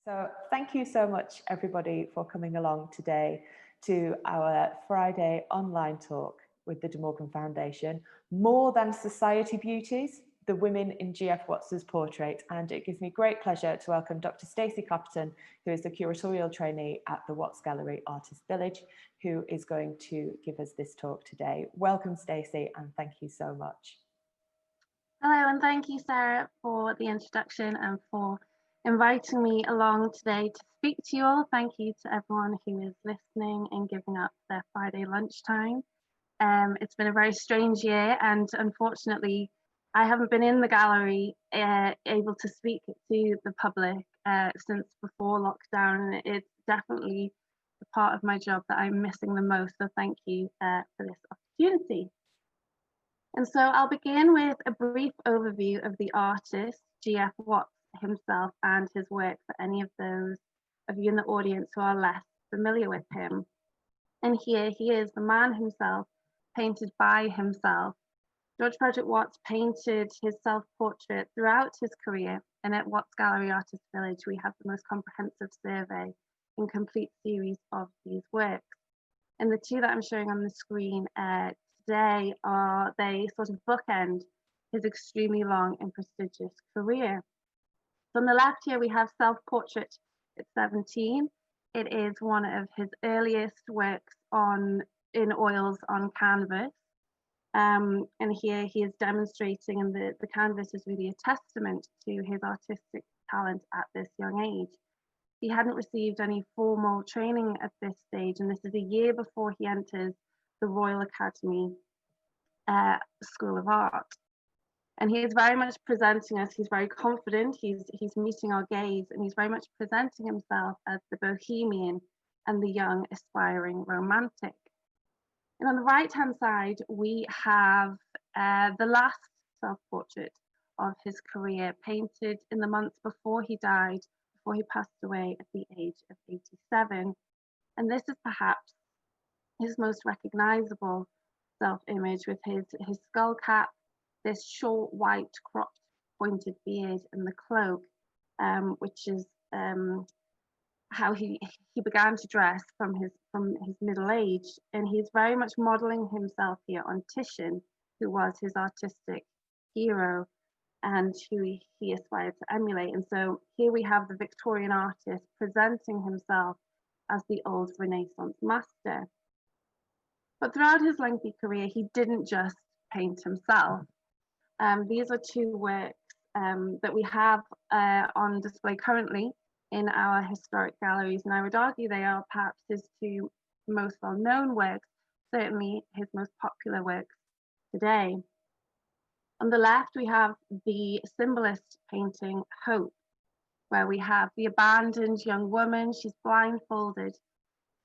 So thank you so much, everybody, for coming along today to our Friday online talk with the De Morgan Foundation, More Than Society Beauties, the Women in G.F. Watts's Portrait. And it gives me great pleasure to welcome Dr. Stacey Clapperton, who is the curatorial trainee at the Watts Gallery Artist Village, who is going to give us this talk today. Welcome, Stacey, and thank you so much. Hello, and thank you, Sarah, for the introduction and for inviting me along today to speak to you all. Thank you to everyone who is listening and giving up their Friday lunchtime. It's been a very strange year, and unfortunately, I haven't been in the gallery able to speak to the public since before lockdown. It's definitely the part of my job that I'm missing the most, so thank you for this opportunity. And so I'll begin with a brief overview of the artist, G.F. Watts himself, and his work for any of those of you in the audience who are less familiar with him. And here he is, the man himself, painted by himself. George Frederick Watts painted his self-portrait throughout his career, and at Watts Gallery Artist Village we have the most comprehensive survey and complete series of these works. And the two that I'm showing on the screen today they sort of bookend his extremely long and prestigious career. So on the left here we have Self-Portrait at 17. It is one of his earliest works in oils on canvas. And here he is demonstrating, and the canvas is really a testament to his artistic talent at this young age. He hadn't received any formal training at this stage, and this is a year before he enters the Royal Academy School of Art. And he is very much presenting us, he's very confident, he's meeting our gaze, and he's very much presenting himself as the bohemian and the young aspiring romantic. And on the right hand side we have the last self-portrait of his career, painted in the months before he died, before he passed away at the age of 87. And this is perhaps his most recognizable self-image, with his skull cap, this short white cropped pointed beard, and the cloak, which is how he began to dress from his middle age. And he's very much modeling himself here on Titian, who was his artistic hero and who he aspired to emulate. And so here we have the Victorian artist presenting himself as the old Renaissance master. But throughout his lengthy career, he didn't just paint himself. These are two works that we have on display currently in our historic galleries, and I would argue they are perhaps his two most well-known works, certainly his most popular works today. On the left, we have the symbolist painting Hope, where we have the abandoned young woman. She's blindfolded,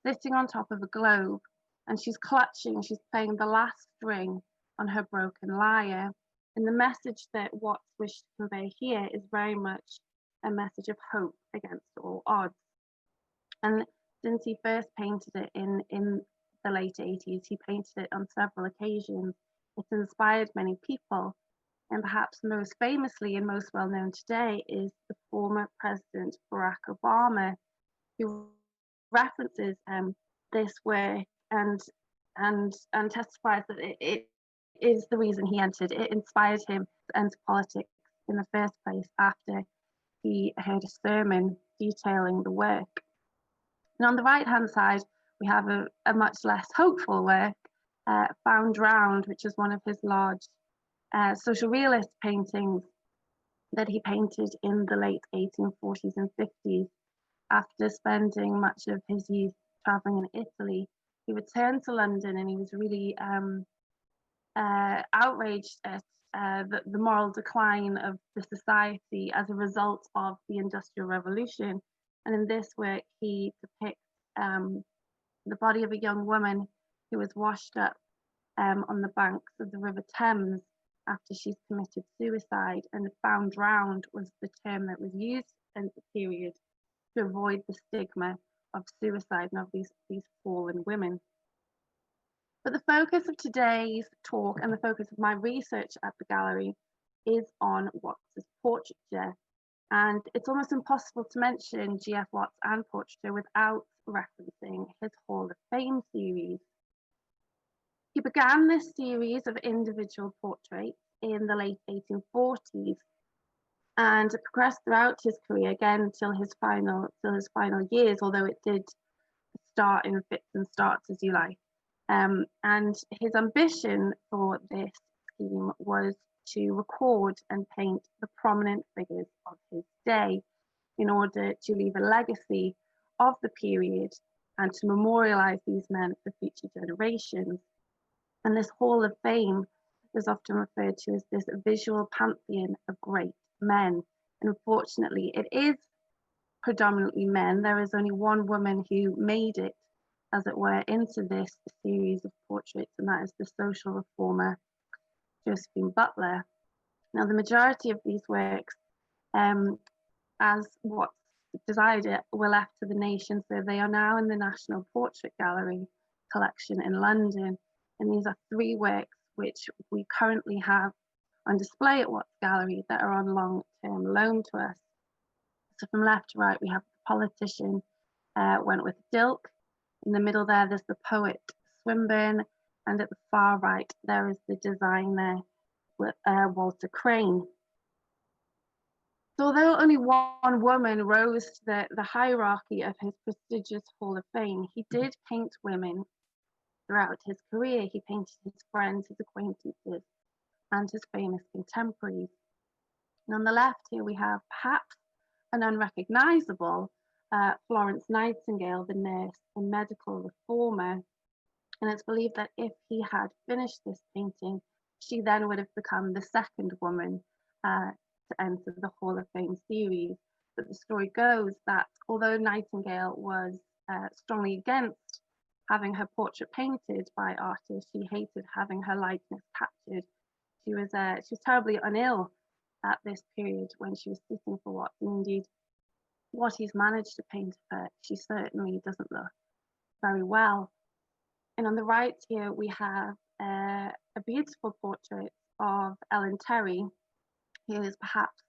sitting on top of a globe, and she's playing the last string on her broken lyre. And the message that Watts wished to convey here is very much a message of hope against all odds. And since he first painted it in the late 80s, he painted it on several occasions. It's inspired many people. And perhaps most famously and most well known today is the former President Barack Obama, who references this work and testifies that it is the reason he entered. It inspired him to enter politics in the first place after he heard a sermon detailing the work. And on the right hand side, we have a much less hopeful work, Found Drowned, which is one of his large social realist paintings that he painted in the late 1840s and 50s. After spending much of his youth traveling in Italy, he returned to London, and he was really outraged at the moral decline of the society as a result of the Industrial Revolution. And in this work, he depicts the body of a young woman who was washed up on the banks of the River Thames after she's committed suicide. And found drowned was the term that was used in the period to avoid the stigma of suicide and of these fallen women. But the focus of today's talk and the focus of my research at the gallery is on Watts's portraiture. And it's almost impossible to mention G.F. Watts and portraiture without referencing his Hall of Fame series. He began this series of individual portraits in the late 1840s and progressed throughout his career again till his final years, although it did start in fits and starts, as you like. And his ambition for this scheme was to record and paint the prominent figures of his day in order to leave a legacy of the period and to memorialize these men for future generations. And this Hall of Fame is often referred to as this visual pantheon of great men. And unfortunately, it is predominantly men. There is only one woman who made it, as it were, into this series of portraits, and that is the social reformer Josephine Butler. Now, the majority of these works, as Watts desired it, were left to the nation, so they are now in the National Portrait Gallery collection in London. And these are 3 works which we currently have on display at Watts Gallery that are on long-term loan to us. So from left to right, we have the politician Wentworth Dilke. In the middle there's the poet Swinburne, and at the far right, there is the designer Walter Crane. So although only one woman rose to the hierarchy of his prestigious Hall of Fame, he did paint women throughout his career. He painted his friends, his acquaintances, and his famous contemporaries. And on the left here, we have perhaps an unrecognizable Florence Nightingale, the nurse and medical reformer. And it's believed that if he had finished this painting, she then would have become the second woman to enter the Hall of Fame series. But the story goes that although Nightingale was strongly against having her portrait painted by artists, she hated having her likeness captured. She was terribly unwell at this period when she was sitting for Watts, and indeed what he's managed to paint of her, she certainly doesn't look very well. And on the right here we have a beautiful portrait of Ellen Terry, who is perhaps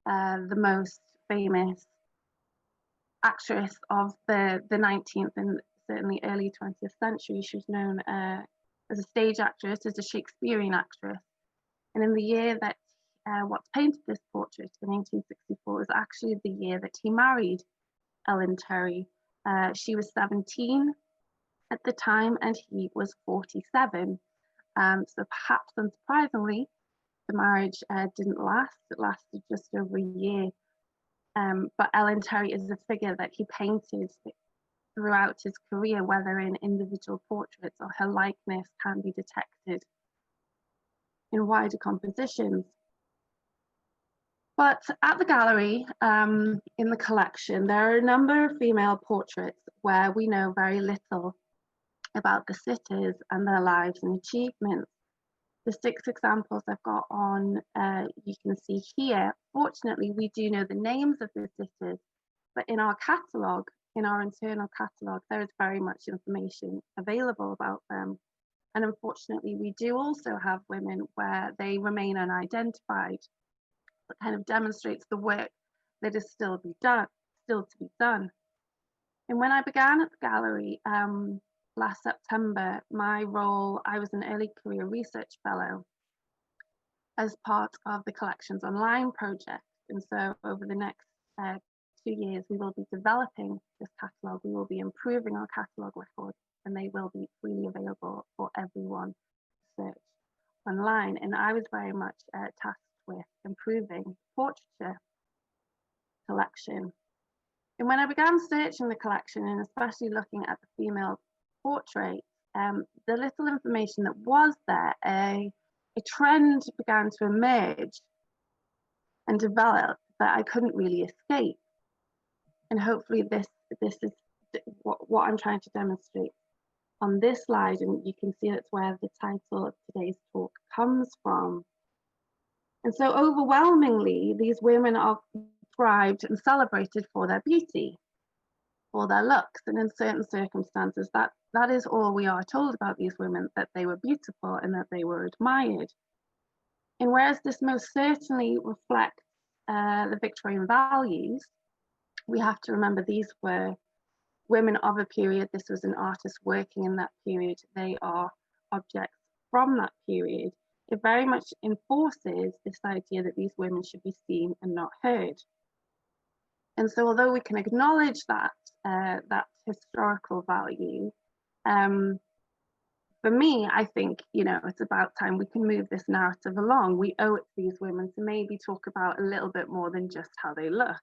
the most famous actress of the 19th and certainly early 20th century. She was known as a stage actress, as a Shakespearean actress. And in the year that Watts painted this portrait in 1864 was actually the year that he married Ellen Terry. She was 17 at the time and he was 47. So perhaps unsurprisingly, the marriage didn't last. It lasted just over a year. But Ellen Terry is a figure that he painted throughout his career, whether in individual portraits or her likeness can be detected in wider compositions. But at the gallery, in the collection, there are a number of female portraits where we know very little about the sitters and their lives and achievements. The 6 examples I've got on, you can see here. Fortunately, we do know the names of the sitters, but in our catalogue, in our internal catalogue, there is very much information available about them. And unfortunately, we do also have women where they remain unidentified. That kind of demonstrates the work that is still to be done. And when I began at the gallery last September, my role, I was an early career research fellow as part of the Collections Online project. And so over the next 2 years, we will be developing this catalogue. We will be improving our catalogue records, and they will be freely available for everyone to search online. And I was very much tasked with improving the portraiture collection. And when I began searching the collection, and especially looking at the female portraits, the little information that was there, a trend began to emerge and develop that I couldn't really escape. And hopefully this is what I'm trying to demonstrate on this slide, and you can see that's where the title of today's talk comes from. And so overwhelmingly, these women are thrived and celebrated for their beauty, for their looks, and in certain circumstances that is all we are told about these women, that they were beautiful and that they were admired. And whereas this most certainly reflects the Victorian values, we have to remember these were women of a period. This was an artist working in that period. They are objects from that period. It very much enforces this idea that these women should be seen and not heard. And so although we can acknowledge that, that historical value, for me, I think, you know, it's about time we can move this narrative along. We owe it to these women to maybe talk about a little bit more than just how they look,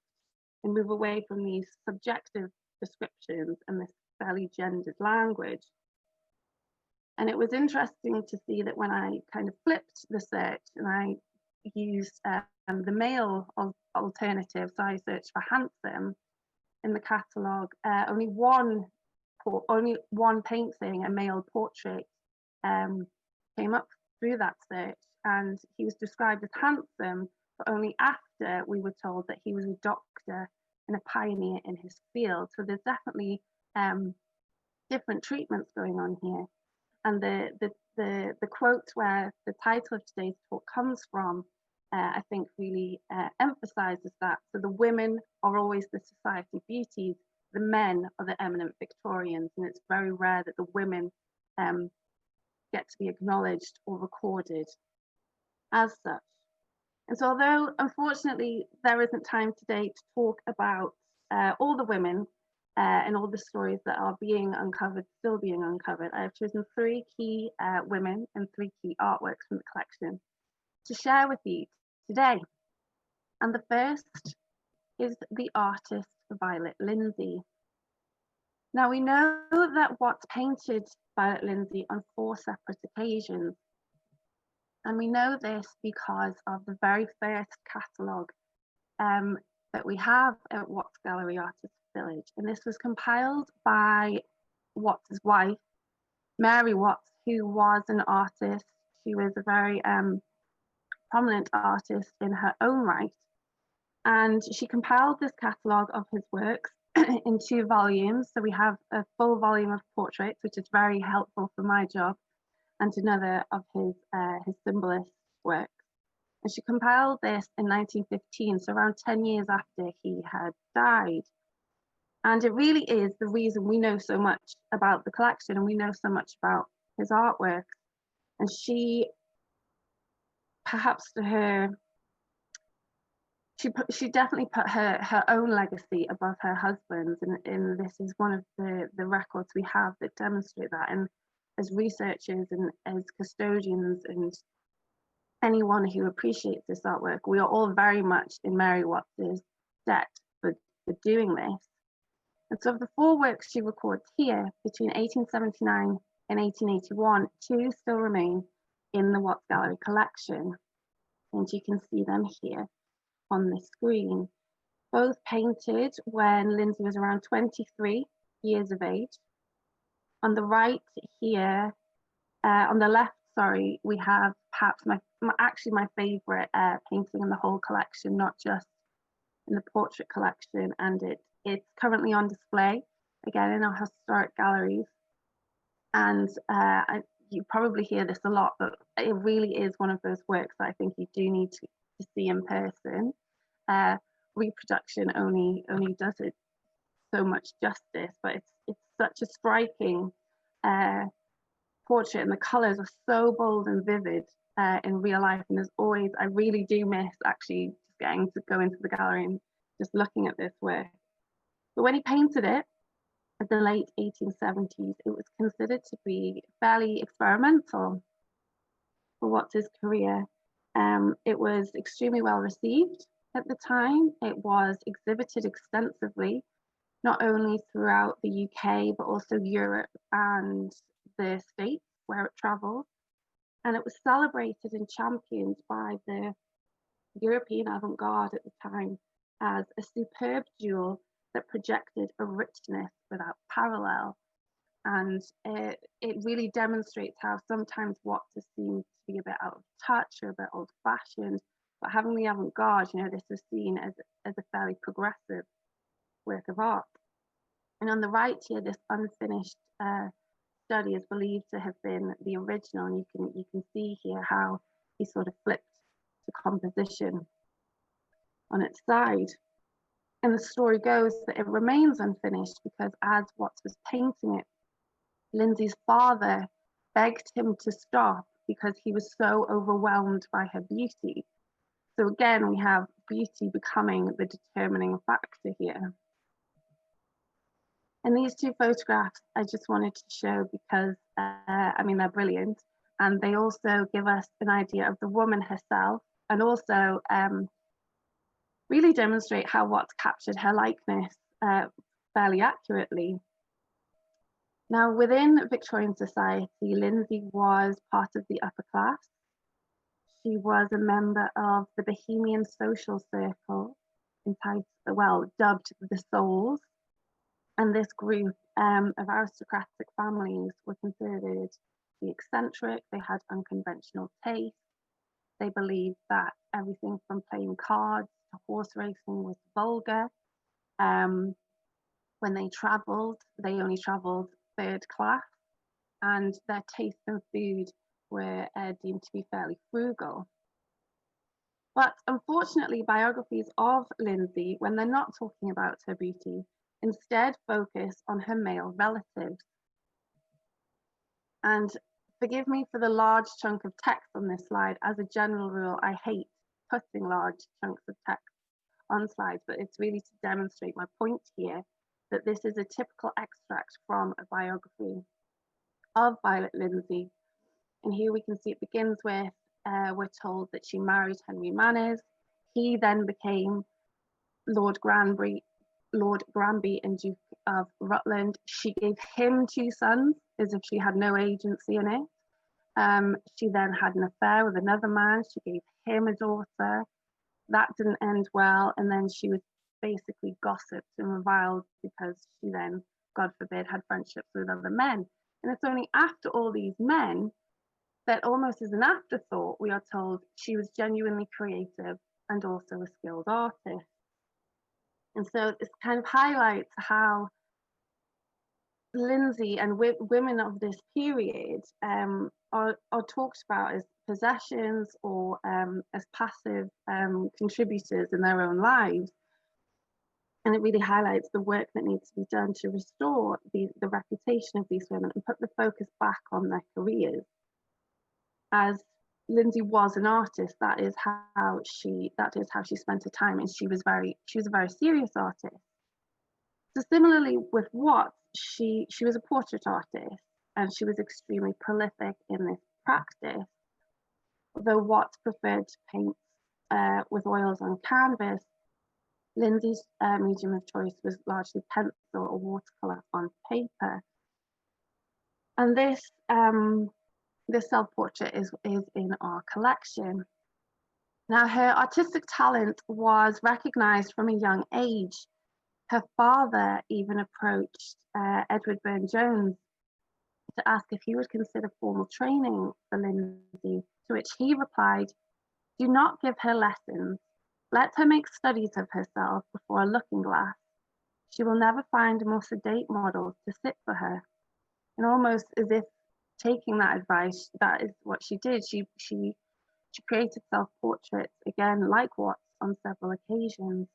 and move away from these subjective descriptions and this fairly gendered language. And it was interesting to see that when I kind of flipped the search and I used the male alternative, so I searched for handsome in the catalogue, only one painting, a male portrait, came up through that search, and he was described as handsome, but only after we were told that he was a doctor and a pioneer in his field. So there's definitely different treatments going on here. And the quote where the title of today's talk comes from, I think really emphasizes that. So the women are always the society beauties, the men are the eminent Victorians, and it's very rare that the women get to be acknowledged or recorded as such. And so although unfortunately there isn't time today to talk about all the women and all the stories that are being uncovered, still being uncovered, I have chosen 3 key women and 3 key artworks from the collection to share with you today. And the first is the artist Violet Lindsay. Now we know that Watts painted Violet Lindsay on 4 separate occasions, and we know this because of the very first catalogue that we have at Watts Gallery Artists Village, and this was compiled by Watts's wife, Mary Watts, who was an artist. She was a very prominent artist in her own right, and she compiled this catalogue of his works in 2 volumes. So we have a full volume of portraits, which is very helpful for my job, and another of his symbolist works. And she compiled this in 1915, so around 10 years after he had died. And it really is the reason we know so much about the collection, and we know so much about his artwork. And she, perhaps to her, she definitely put her own legacy above her husband's, and this is one of the records we have that demonstrate that. And as researchers and as custodians and anyone who appreciates this artwork, we are all very much in Mary Watts's debt for doing this. And so of the 4 works she records here, between 1879 and 1881, 2 still remain in the Watts Gallery collection. And you can see them here on the screen. Both painted when Lindsay was around 23 years of age. On the right here, on the left, sorry, we have perhaps actually my favourite painting in the whole collection, not just in the portrait collection, and it's currently on display again in our historic galleries. And you probably hear this a lot, but it really is one of those works that I think you do need to see in person. Reproduction only does it so much justice, but it's such a striking portrait, and the colours are so bold and vivid in real life. And as always, I really do miss actually just getting to go into the gallery and just looking at this work. But when he painted it in the late 1870s, it was considered to be fairly experimental for Watts's career. It was extremely well received at the time. It was exhibited extensively, not only throughout the UK, but also Europe and the States where it travelled. And it was celebrated and championed by the European avant-garde at the time as a superb jewel that projected a richness without parallel. And it really demonstrates how sometimes Watts is seen to be a bit out of touch or a bit old-fashioned, but having the avant-garde, you know, this was seen as a fairly progressive work of art. And on the right here, this unfinished study is believed to have been the original, and you can see here how he sort of flipped to composition. on its side. And the story goes that it remains unfinished because as Watts was painting it, Lindsay's father begged him to stop because he was so overwhelmed by her beauty. So again, we have beauty becoming the determining factor here. And these two photographs I just wanted to show because, I mean, they're brilliant. And they also give us an idea of the woman herself, and also really demonstrate how Watts captured her likeness fairly accurately. Now, within Victorian society, Lindsay was part of the upper class. She was a member of the Bohemian social circle, dubbed the Souls. And this group of aristocratic families were considered the eccentric. They had unconventional taste. They believed that everything from playing cards to horse racing was vulgar. When they travelled, they only travelled third class, and their taste in food were deemed to be fairly frugal. But unfortunately, biographies of Lindsay, when they're not talking about her beauty, instead focus on her male relatives. And forgive me for the large chunk of text on this slide. As a general rule, I hate putting large chunks of text on slides, but it's really to demonstrate my point here that this is a typical extract from a biography of Violet Lindsay. And here we can see it begins with, we're told that she married Henry Manners. He then became Lord Granby and Duke of Rutland. She gave him two sons, as if she had no agency in it. She then had an affair with another man. She gave him a daughter. That didn't end well, and then she was basically gossiped and reviled because she then, God forbid, had friendships with other men. And it's only after all these men that, almost as an afterthought, we are told she was genuinely creative and also a skilled artist. And so this kind of highlights how Lindsay and women of this period are talked about as possessions or as passive contributors in their own lives. And it really highlights the work that needs to be done to restore the reputation of these women and put the focus back on their careers. As Lindsay was an artist, that is how she spent her time, and she was a very serious artist. So similarly with Watts, she was a portrait artist, and she was extremely prolific in this practice. Although Watts preferred to paint with oils on canvas, Lindsay's medium of choice was largely pencil or watercolor on paper. And this self-portrait is in our collection. Now, her artistic talent was recognized from a young age. Her father even approached Edward Burne-Jones to ask if he would consider formal training for Lindsay, to which he replied, "Do not give her lessons. Let her make studies of herself before a looking glass. She will never find a more sedate model to sit for her." And almost as if taking that advice, that is what she did. She created self-portraits, again, like Watts, on several occasions.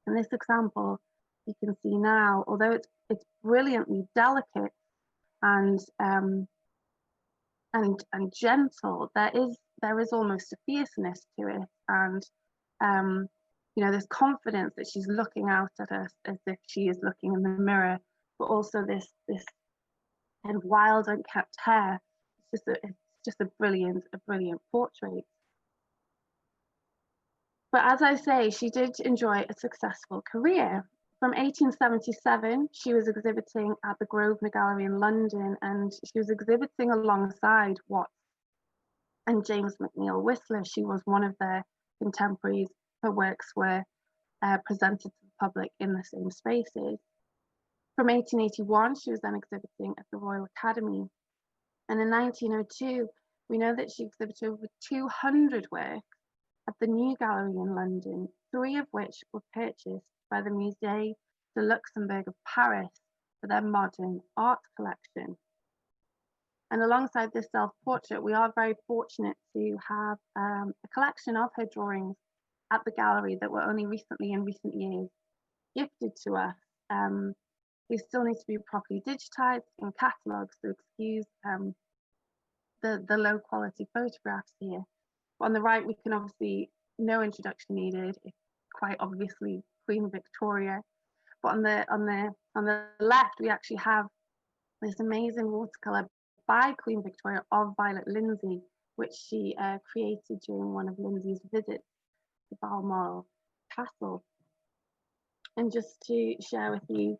In this example, you can see now, although it's brilliantly delicate and gentle, there is almost a fierceness to it, and this confidence that she's looking out at us as if she is looking in the mirror, but also this kind of wild, unkept hair. It's just a brilliant portrait. But as I say, she did enjoy a successful career. From 1877, she was exhibiting at the Grosvenor Gallery in London, and she was exhibiting alongside Watts and James McNeill Whistler. She was one of their contemporaries. Her works were presented to the public in the same spaces. From 1881, she was then exhibiting at the Royal Academy. And in 1902, we know that she exhibited over 200 works at the New Gallery in London, 3 of which were purchased by the Musée de Luxembourg of Paris for their modern art collection. And alongside this self-portrait, we are very fortunate to have a collection of her drawings at the gallery that were only recently, in recent years, gifted to us. They still need to be properly digitized in catalogues, so excuse the low quality photographs here. But on the right, we can obviously, no introduction needed. It's quite obviously Queen Victoria. But on the left, we actually have this amazing watercolor by Queen Victoria of Violet Lindsay, which she created during one of Lindsay's visits to Balmoral Castle. And just to share with you a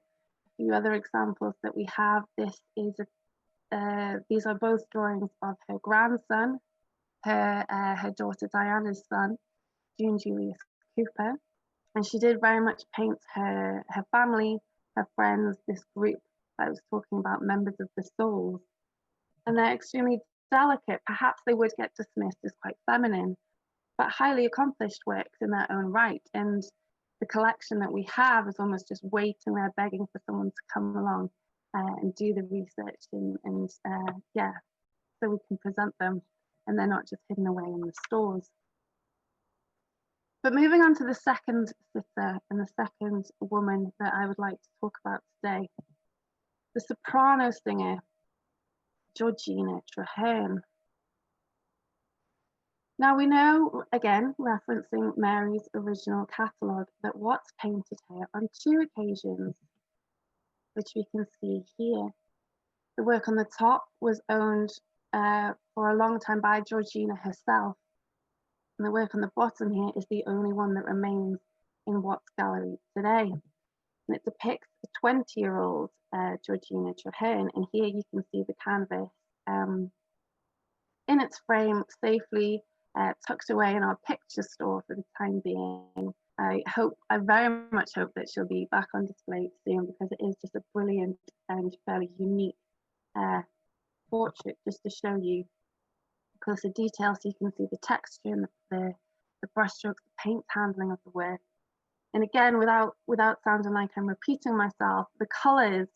few other examples that we have, these are both drawings of her grandson, her daughter Diana's son, June Julius Cooper. And she did very much paint her family, her friends, this group that I was talking about, members of the Souls. And they're extremely delicate. Perhaps they would get dismissed as quite feminine, but highly accomplished works in their own right. And the collection that we have is almost just waiting there, begging for someone to come along and do the research and yeah, so we can present them and they're not just hidden away in the stores. But moving on to the second sister and the second woman that I would like to talk about today, the soprano singer, Georgina Traherne. Now we know, again, referencing Mary's original catalogue, that Watts painted her on 2 occasions, which we can see here. The work on the top was owned for a long time by Georgina herself, and the work on the bottom here is the only one that remains in Watts Gallery today. And it depicts a 20-year-old Georgina Traherne, and here you can see the canvas in its frame, safely tucked away in our picture store for the time being. I very much hope that she'll be back on display soon, because it is just a brilliant and fairly unique portrait, just to show you closer detail, so you can see the texture and the brushstrokes, the paint handling of the work. And again, without sounding like I'm repeating myself, the colours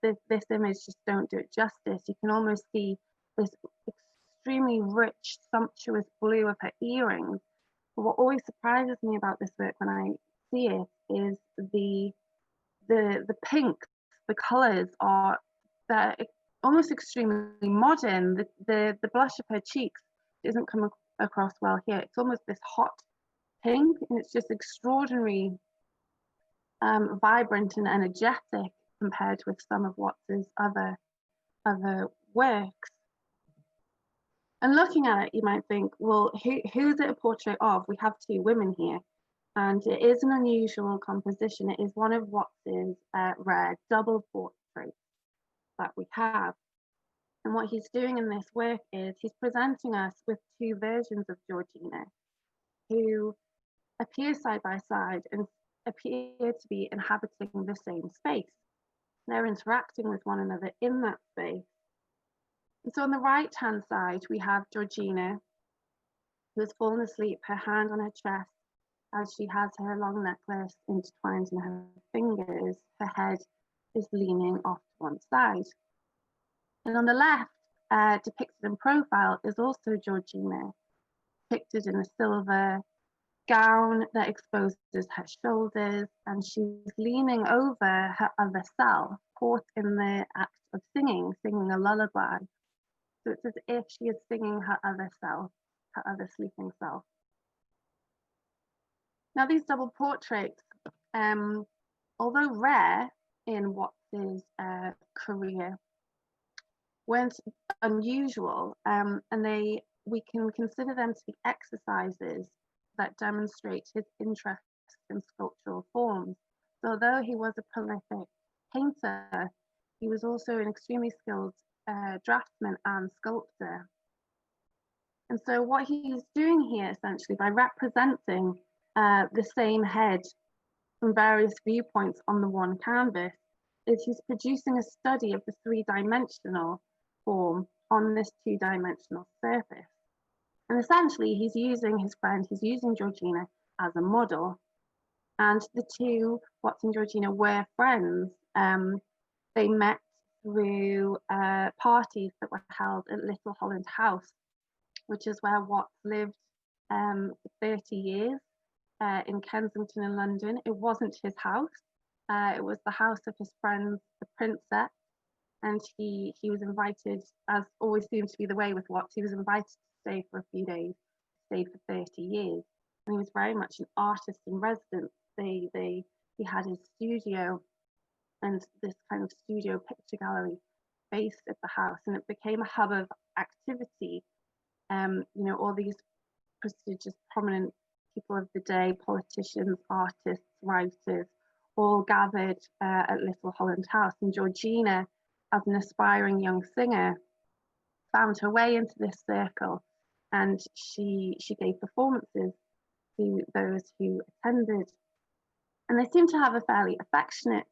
this image just don't do it justice. You can almost see this extremely rich, sumptuous blue of her earrings. But what always surprises me about this work when I see it is the pinks. The colours are almost extremely modern. The blush of her cheeks doesn't come across well here. It's almost this hot pink, and it's just extraordinary, vibrant and energetic compared with some of Watts's other works. And looking at it, you might think, well, who's it a portrait of? We have 2 women here, and it is an unusual composition. It is one of Watts's rare double portraits that we have. And what he's doing in this work is he's presenting us with 2 versions of Georgina, who appear side by side and appear to be inhabiting the same space. They're interacting with one another in that space. And so on the right hand side, we have Georgina, who has fallen asleep, her hand on her chest as she has her long necklace intertwined in her fingers. Her head is leaning off to one side. And on the left, depicted in profile, is also Georgina, depicted in a silver gown that exposes her shoulders, and she's leaning over her other self, caught in the act of singing a lullaby. So it's as if she is singing her other self, her other sleeping self. Now these double portraits, although rare in Watts's career, weren't unusual, and we can consider them to be exercises that demonstrate his interest in sculptural forms. So although he was a prolific painter, he was also an extremely skilled draftsman and sculptor. And so what he's doing here, essentially, by representing the same head from various viewpoints on the one canvas, is he's producing a study of the 3-dimensional form on this 2-dimensional surface. And essentially, he's using Georgina as a model. And the 2, Watts and Georgina, were friends. They met through parties that were held at Little Holland House, which is where Watts lived for 30 years in Kensington in London. It wasn't his house. It was the house of his friend, the princess, and he was invited, as always seems to be the way with Watts, he was invited to stay for a few days, stayed for 30 years, and he was very much an artist in residence. He had his studio and this kind of studio picture gallery based at the house, and it became a hub of activity. You know, all these prestigious, prominent people of the day, politicians, artists, writers, all gathered at Little Holland House. And Georgina, as an aspiring young singer, found her way into this circle, and she gave performances to those who attended. And they seem to have a fairly affectionate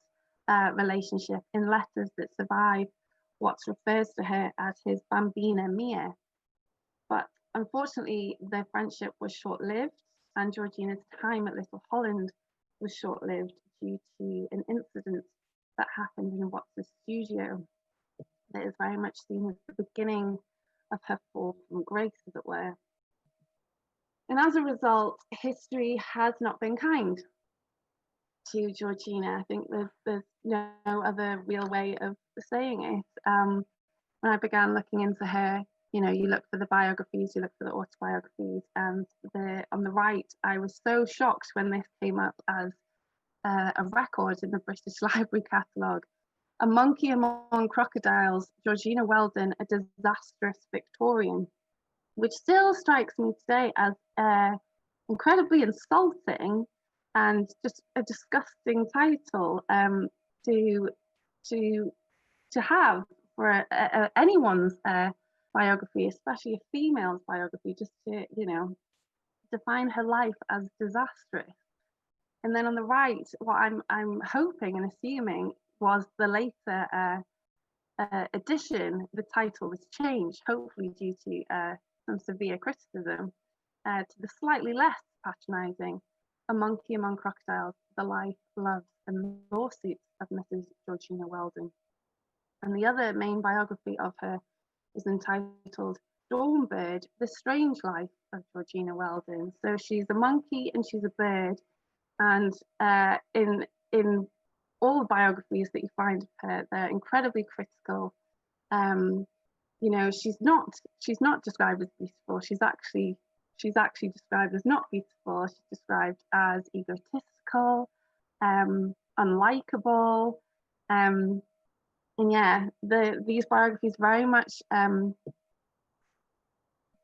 relationship in letters that survive. Watts refers to her as his bambina mia. But unfortunately, their friendship was short-lived, and Georgina's time at Little Holland was short-lived due to an incident that happened in Watts's studio that is very much seen as the beginning of her fall from grace, as it were. And as a result, history has not been kind to Georgina. I think there's no other real way of saying it. When I began looking into her, you know, you look for the biographies, you look for the autobiographies, and on the right, I was so shocked when this came up as a record in the British Library catalogue. A monkey among crocodiles, Georgina Weldon, a disastrous Victorian, which still strikes me today as incredibly insulting and just a disgusting title to have for anyone's biography, especially a female's biography, just to, you know, define her life as disastrous. And then on the right, what I'm hoping and assuming was the later edition, the title was changed, hopefully due to some severe criticism, to the slightly less patronising A Monkey Among Crocodiles, The Life, Loves and Lawsuits of Mrs. Georgina Weldon. And the other main biography of her is entitled Stormbird, The Strange Life of Georgina Weldon. So she's a monkey and she's a bird. And in all the biographies that you find of her, they're incredibly critical. You know, she's not described as beautiful. She's actually described as not beautiful. She's described as egotistical, unlikable, and yeah, these biographies very much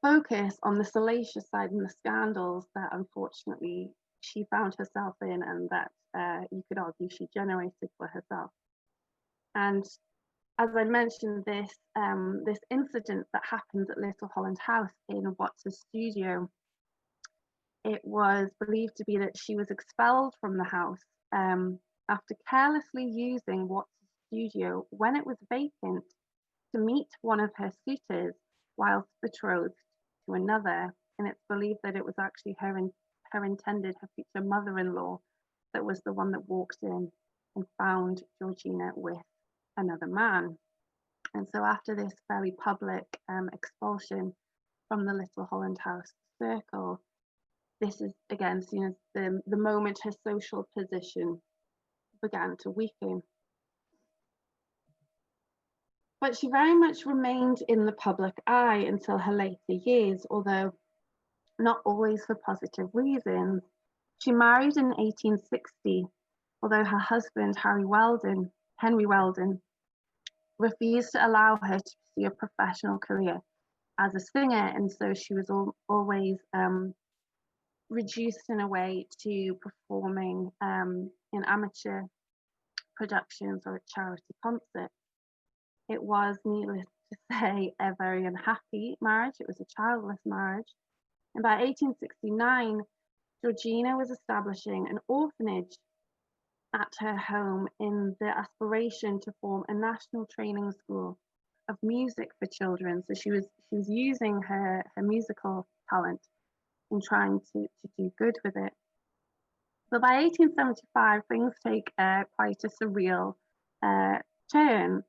focus on the salacious side and the scandals that unfortunately she found herself in, and that you could argue she generated for herself. And as I mentioned, this incident that happened at Little Holland House in Watts's studio, it was believed to be that she was expelled from the house after carelessly using Watts's studio when it was vacant to meet one of her suitors whilst betrothed to another. And it's believed that it was actually her future mother-in-law, that was the one that walked in and found Georgina with another man. And so after this fairly public expulsion from the Little Holland House circle, this is again seen as the moment her social position began to weaken. But she very much remained in the public eye until her later years, although not always for positive reasons. She married in 1860, although her husband, Henry Weldon, refused to allow her to pursue a professional career as a singer, and so she was always reduced in a way to performing in amateur productions or at charity concerts. It was, needless to say, a very unhappy marriage. It was a childless marriage. And by 1869, Georgina was establishing an orphanage at her home in the aspiration to form a national training school of music for children. So she was using her musical talent and trying to do good with it. But by 1875, things take quite a surreal turn.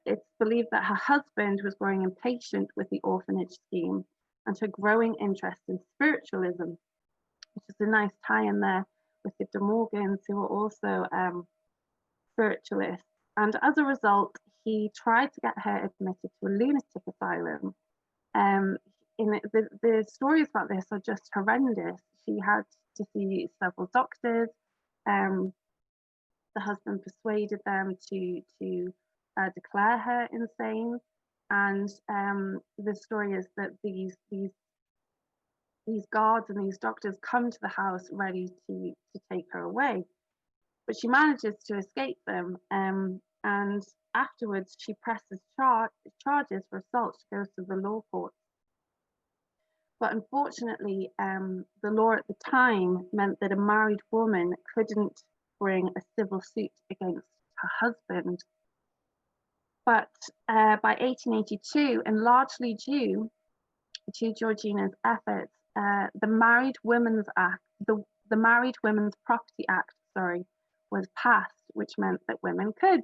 It's believed that her husband was growing impatient with the orphanage scheme and her growing interest in spiritualism. which is a nice tie in there with the De Morgans, who were also spiritualists. And as a result, he tried to get her admitted to a lunatic asylum. The stories about this are just horrendous. She had to see several doctors. The husband persuaded them to declare her insane. And the story is that these guards and these doctors come to the house ready to take her away. But she manages to escape them, and afterwards she presses charges for assault. She goes to the law courts. But unfortunately, the law at the time meant that a married woman couldn't bring a civil suit against her husband. But by 1882, and largely due to Georgina's efforts, the Married Women's Act, the Married Women's Property Act, was passed, which meant that women could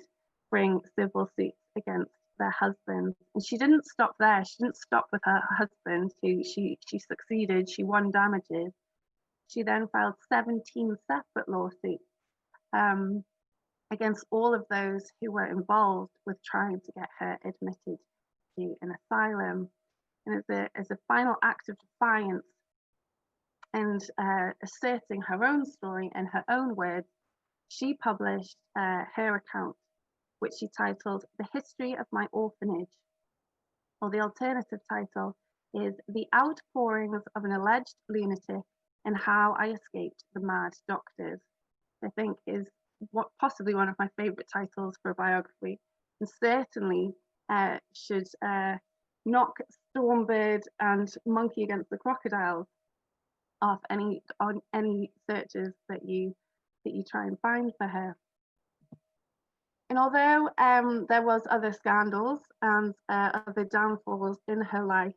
bring civil suits against their husbands. And she didn't stop there. She didn't stop with her husband, who she succeeded. She won damages. She then filed 17 separate lawsuits against all of those who were involved with trying to get her admitted to an asylum. And as a final act of defiance and asserting her own story in her own words, she published her account, which she titled "The History of My Orphanage," or the alternative title is "The Outpourings of an Alleged Lunatic and How I Escaped the Mad Doctors." I think is possibly one of my favourite titles for a biography, and certainly should knock Stormbird and Monkey Against the Crocodiles off on any searches that you try and find for her. And although there was other scandals and other downfalls in her life,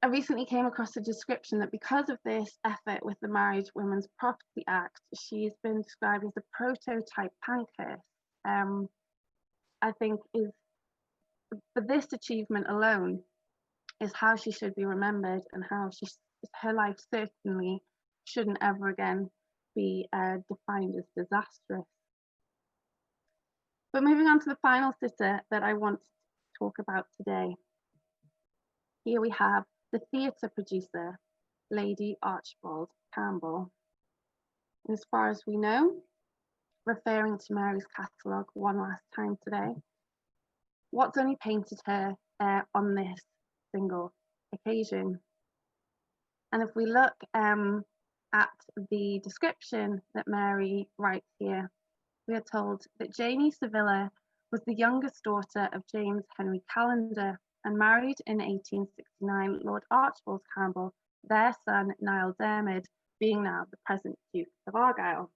I recently came across a description that because of this effort with the Married Women's Property Act, she's been described as a prototype Pankhurst. I think is for this achievement alone is how she should be remembered, and how her life certainly shouldn't ever again be defined as disastrous. But moving on to the final sitter that I want to talk about today. Here we have the theatre producer, Lady Archibald Campbell. And as far as we know, referring to Mary's catalogue one last time today, Watts only painted her on this single occasion. And if we look at the description that Mary writes here, we are told that Janie Savilla was the youngest daughter of James Henry Callender and married in 1869 Lord Archibald Campbell, their son Niall Dermid, being now the present Duke of Argyll.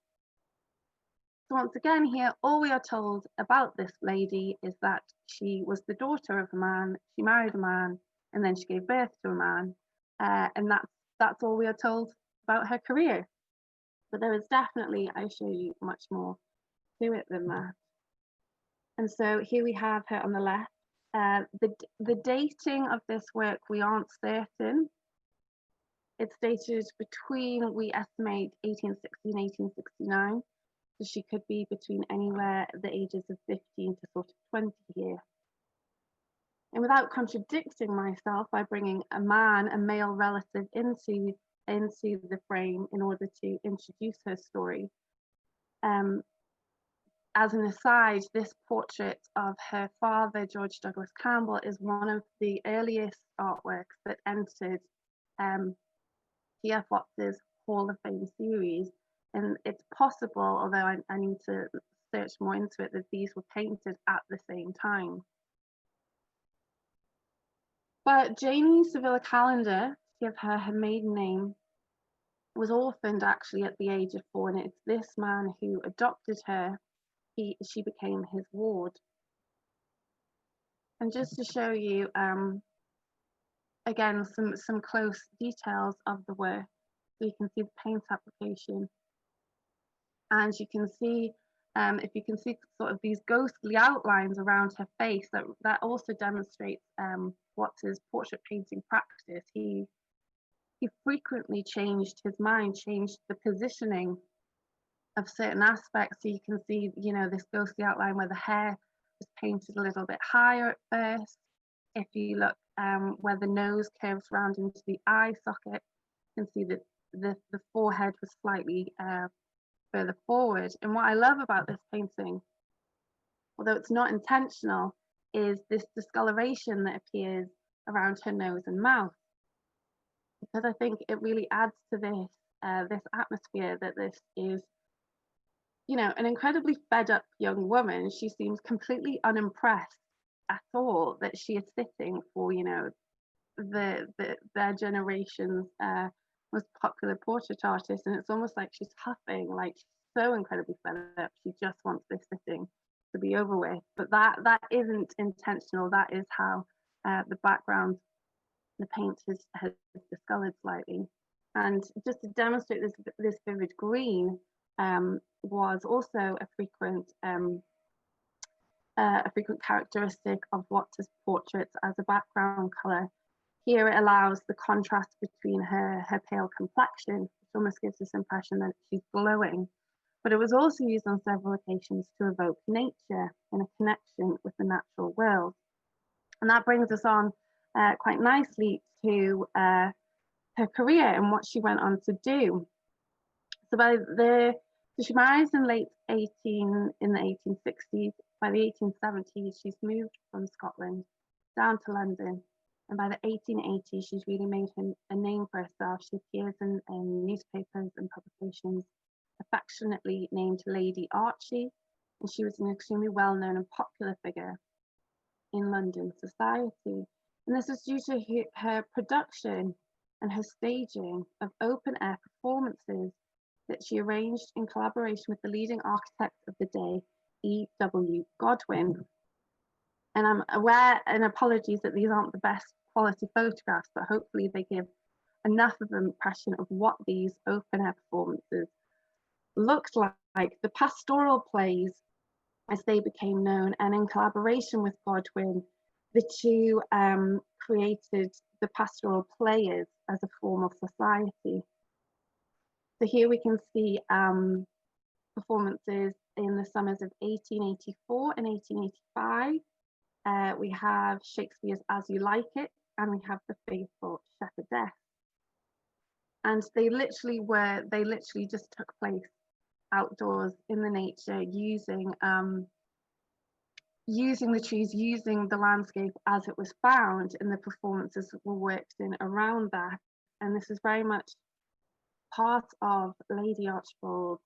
So once again here, all we are told about this lady is that she was the daughter of a man, she married a man, and then she gave birth to a man, and that's all we are told about her career. But there is definitely, I show you, much more to it than that. And so here we have her on the left. The dating of this work, we aren't certain. It's dated between, we estimate, 1860 and 1869. So she could be between anywhere the ages of 15 to sort of 20 here. And without contradicting myself by bringing a male relative into the frame in order to introduce her story, as an aside, this portrait of her father, George Douglas Campbell, is one of the earliest artworks that entered T.F. Watts's Hall of Fame series. And it's possible, although I need to search more into it, that these were painted at the same time. But Janie Savilla Callender, to give her her maiden name, was orphaned actually at the age of 4, and it's this man who adopted her. She became his ward. And just to show you, again, some close details of the work, so you can see the paint application. And you can see, if you can see sort of these ghostly outlines around her face, that also demonstrates Watts's portrait painting practice. He he frequently changed his mind, changed the positioning of certain aspects. So you can see, you know, this ghostly outline where the hair was painted a little bit higher at first. If you look where the nose curves round into the eye socket, you can see that the forehead was slightly further forward. And what I love about this painting, although it's not intentional, is this discoloration that appears around her nose and mouth, because I think it really adds to this atmosphere that this is, you know, an incredibly fed up young woman. She seems completely unimpressed at all that she is sitting for, you know, their generation's most popular portrait artist, and it's almost like she's huffing, like she's so incredibly fed up. She just wants this sitting to be over with. But that isn't intentional. That is how the background, the paint has discolored slightly. And just to demonstrate this vivid green was also a frequent characteristic of Watts's portraits as a background colour. Here it allows the contrast between her pale complexion, which almost gives this impression that she's glowing. But it was also used on several occasions to evoke nature in a connection with the natural world. And that brings us on quite nicely to her career and what she went on to do. So she marries in the 1860s. By the 1870s, she's moved from Scotland down to London. And by the 1880s, she's really made a name for herself. She appears in newspapers and publications, affectionately named Lady Archie, and she was an extremely well-known and popular figure in London society. And this is due to her production and her staging of open-air performances that she arranged in collaboration with the leading architect of the day, E.W. Godwin. And I'm aware, and apologies that these aren't the best quality photographs, but hopefully they give enough of an impression of what these open-air performances looked like. The pastoral plays, as they became known, and in collaboration with Godwin, the two created the pastoral players as a form of society. So here we can see performances in the summers of 1884 and 1885. We have Shakespeare's As You Like It, and we have The Faithful Shepherdess. And they literally just took place outdoors in the nature, using the trees, using the landscape as it was found, and the performances were worked in around that. And this is very much part of Lady Archibald's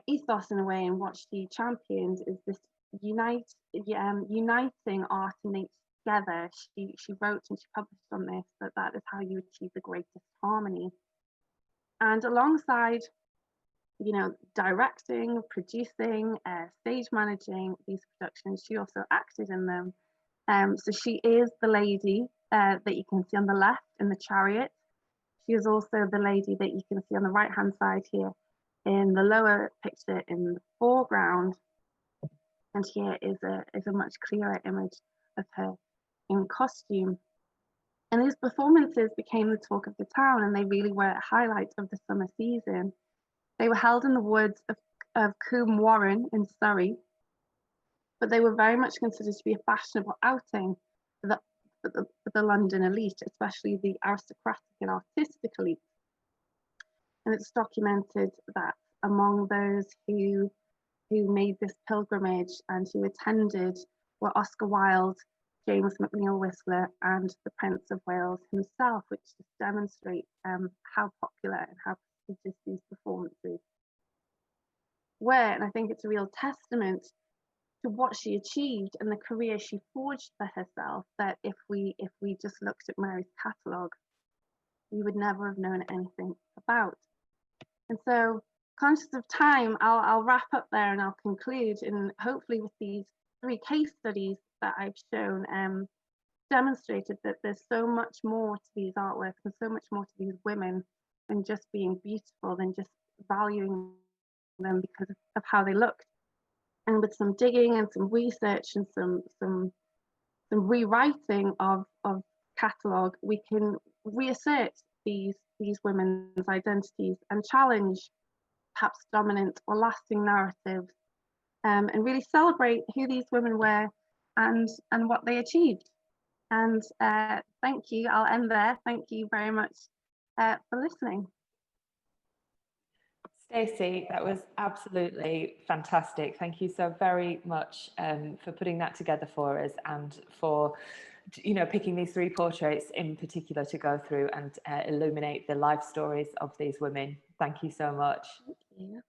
ethos in a way, and what she championed is this uniting art and nature together. She wrote and she published on this, that is how you achieve the greatest harmony. And alongside, you know, directing, producing, stage managing these productions, she also acted in them. So she is the lady that you can see on the left in the chariot. She is also the lady that you can see on the right hand side here in the lower picture in the foreground. And here is a much clearer image of her in costume. And these performances became the talk of the town, and they really were a highlight of the summer season. They were held in the woods of Coombe Warren in Surrey, but they were very much considered to be a fashionable outing for the London elite, especially the aristocratic and artistic elite. And it's documented that among those who made this pilgrimage and who attended were Oscar Wilde, James McNeill Whistler, and the Prince of Wales himself, which just demonstrates how popular and how prestigious these performances were. And I think it's a real testament to what she achieved and the career she forged for herself, that if we just looked at Mary's catalogue, we would never have known anything about. And so, conscious of time, I'll wrap up there and I'll conclude, and hopefully with these 3 case studies that I've shown, demonstrated that there's so much more to these artworks and so much more to these women than just being beautiful, than just valuing them because of how they looked. And with some digging and some research and some rewriting of catalogue, we can reassert these women's identities and challenge perhaps dominant or lasting narratives, and really celebrate who these women were and what they achieved. And thank you. I'll end there. Thank you very much for listening. Stacey, that was absolutely fantastic. Thank you so very much for putting that together for us, and for picking these 3 portraits in particular to go through and illuminate the life stories of these women. Thank you so much. Thank you.